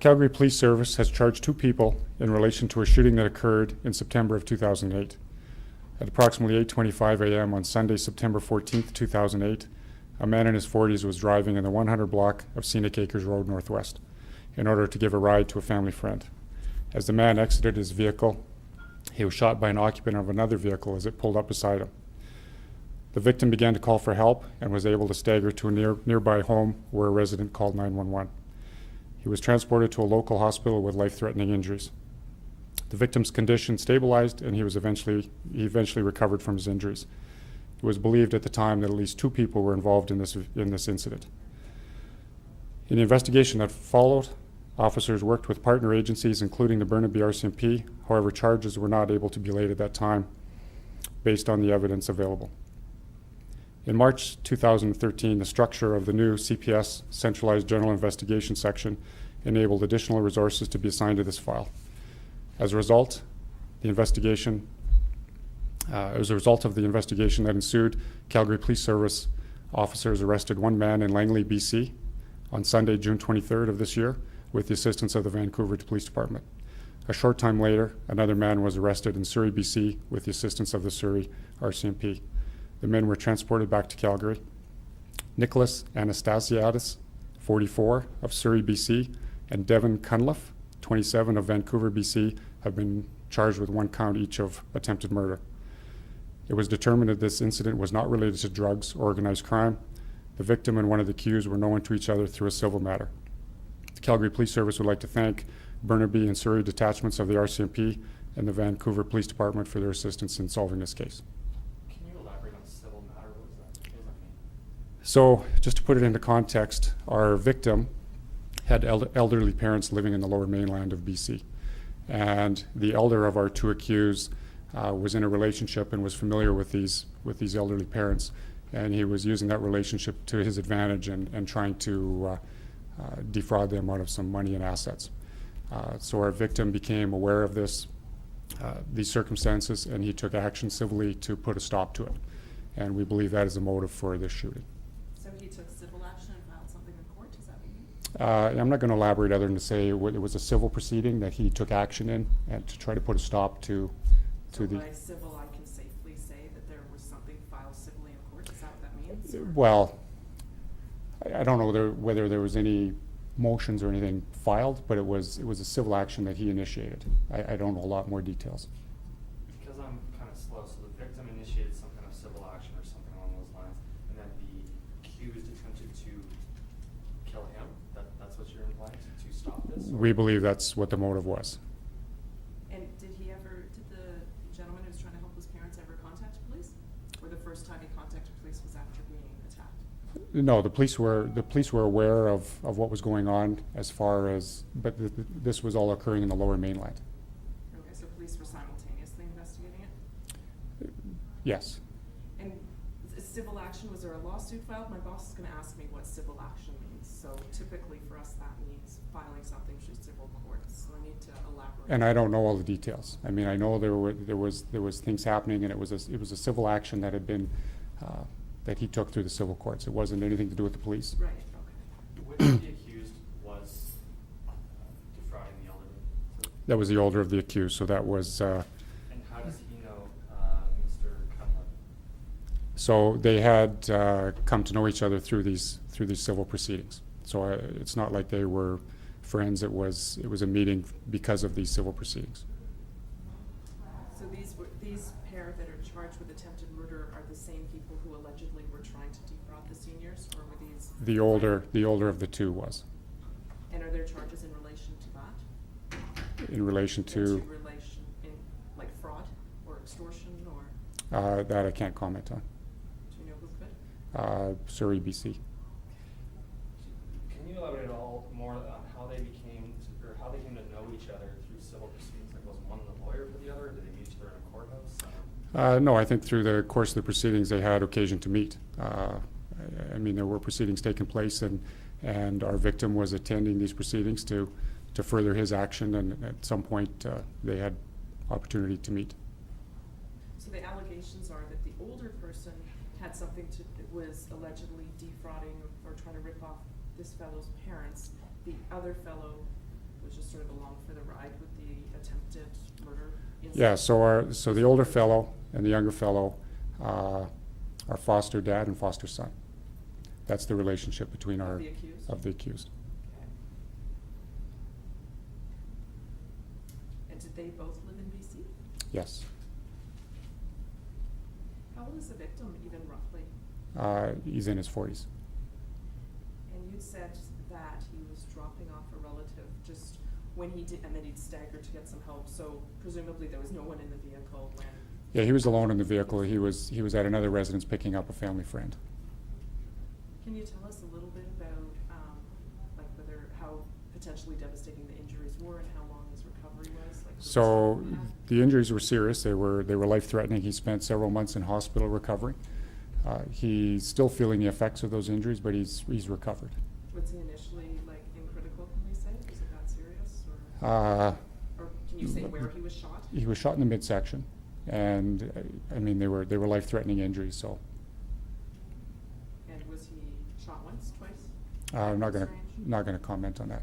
Calgary Police Service has charged 2 people in relation to a shooting that occurred in September of 2008. At approximately 8:25 a.m. on Sunday, September 14th, 2008, a man in his 40s was driving in the 100 block of Scenic Acres Road Northwest in order to give a ride to a family friend. As the man exited his vehicle, he was shot by an occupant of another vehicle as it pulled up beside him. The victim began to call for help and was able to stagger to a nearby home where a resident called 911. He was transported to a local hospital with life-threatening injuries. The victim's condition stabilized and he eventually recovered from his injuries. It was believed at the time that at least 2 people were involved in this incident. In the investigation that followed, officers worked with partner agencies, including the Burnaby RCMP. However, charges were not able to be laid at that time based on the evidence available. In March 2013, the structure of the new CPS Centralized General Investigation Section enabled additional resources to be assigned to this file. As a result of the investigation that ensued, Calgary Police Service officers arrested 1 man in Langley, BC on Sunday, June 23rd of this year with the assistance of the Vancouver Police Department. A short time later, another man was arrested in Surrey, BC with the assistance of the Surrey RCMP. The men were transported back to Calgary. Orestus Anastassiades, 44, of Surrey, BC, and Devan Cunliffe, 27, of Vancouver, BC, have been charged with 1 count each of attempted murder. It was determined that this incident was not related to drugs or organized crime. The victim and one of the accused were known to each other through a civil matter. The Calgary Police Service would like to thank Burnaby and Surrey detachments of the RCMP and the Vancouver Police Department for their assistance in solving this case. Can you elaborate on civil matter? What does that mean? So, just to put it into context, our victim had elderly parents living in the lower mainland of BC. And the elder of our 2 accused was in a relationship and was familiar with these elderly parents. And he was using that relationship to his advantage and trying to defraud them out of some money and assets. So our victim became aware of these circumstances, and he took action civilly to put a stop to it. And we believe that is the motive for this shooting. So he took civil action and filed something in court? Is that what you mean? I'm not going to elaborate other than to say it was a civil proceeding that he took action in and to try to put a stop to So the... by civil, I can safely say that there was something filed civilly in court? Is that what that means? Or? Well, I don't know whether there was any motions or anything filed, but it was a civil action that he initiated. I don't know a lot more details. Because I'm kind of slow, so the victim initiated some kind of civil action or something along those lines, and then the accused attempted to kill him? That's what you're implying, to stop this? We believe that's what the motive was. And did the gentleman who was trying to help his parents ever contact police? Or the first time he contacted police was after being attacked? No, the police were aware of what was going on but this was all occurring in the lower mainland. Okay, so police were simultaneously investigating it? Yes. And civil action, was there a lawsuit filed? My boss is going to ask me what civil action means. So typically for us that means filing something through civil courts. So I need to elaborate. And I don't know all the details. I mean, I know there was things happening, and it was a civil action that had been that he took through the civil courts. It wasn't anything to do with the police. Right, okay. Which of the accused was defrauding the elderly? So, That was the older of the accused, so that was... and how does he know Mr. Cunliffe? So they had come to know each other through these civil proceedings. So it's not like they were friends. It was a meeting because of these civil proceedings. So these pair that are charged with attempted murder are the same people who allegedly were trying to defraud the seniors, or were these? The older of the 2 was. And are there charges in relation to that? In relation to... relation in like fraud or extortion or? that I can't comment on. Do you know who could? Surrey, BC. Can you elaborate at all more on how they came to know each other through civil proceedings? Like, was one the lawyer for the other, or did they meet each other in a courthouse? No, I think through the course of the proceedings they had occasion to meet. I mean, there were proceedings taking place, and our victim was attending these proceedings to further his action, and at some point they had opportunity to meet. So the allegations are that the older person had something was allegedly defrauding or trying to rip off this fellow's parents. The other fellow was just sort of along for the ride with the attempted murder incident? Yeah, so the older fellow and the younger fellow are foster dad and foster son. That's the relationship between Of the accused? of the accused. Okay. And did they both live in BC? Yes. How old is the victim, even roughly? He's in his 40s. And you said that he was dropping off a relative just when he did, and then he'd staggered to get some help, so presumably there was no one in the vehicle when... Yeah, he was alone in the vehicle. He was at another residence picking up a family friend. Can you tell us a little bit about, how potentially devastating the injuries were and how long his recovery was? So the injuries were serious. They were life-threatening. He spent several months in hospital recovering. He's still feeling the effects of those injuries, but he's recovered. Was he initially in critical, can we say? Was it that serious, or can you say where he was shot? He was shot in the midsection, and they were life-threatening injuries. So And was he shot once, twice? I'm not Close going to comment on that.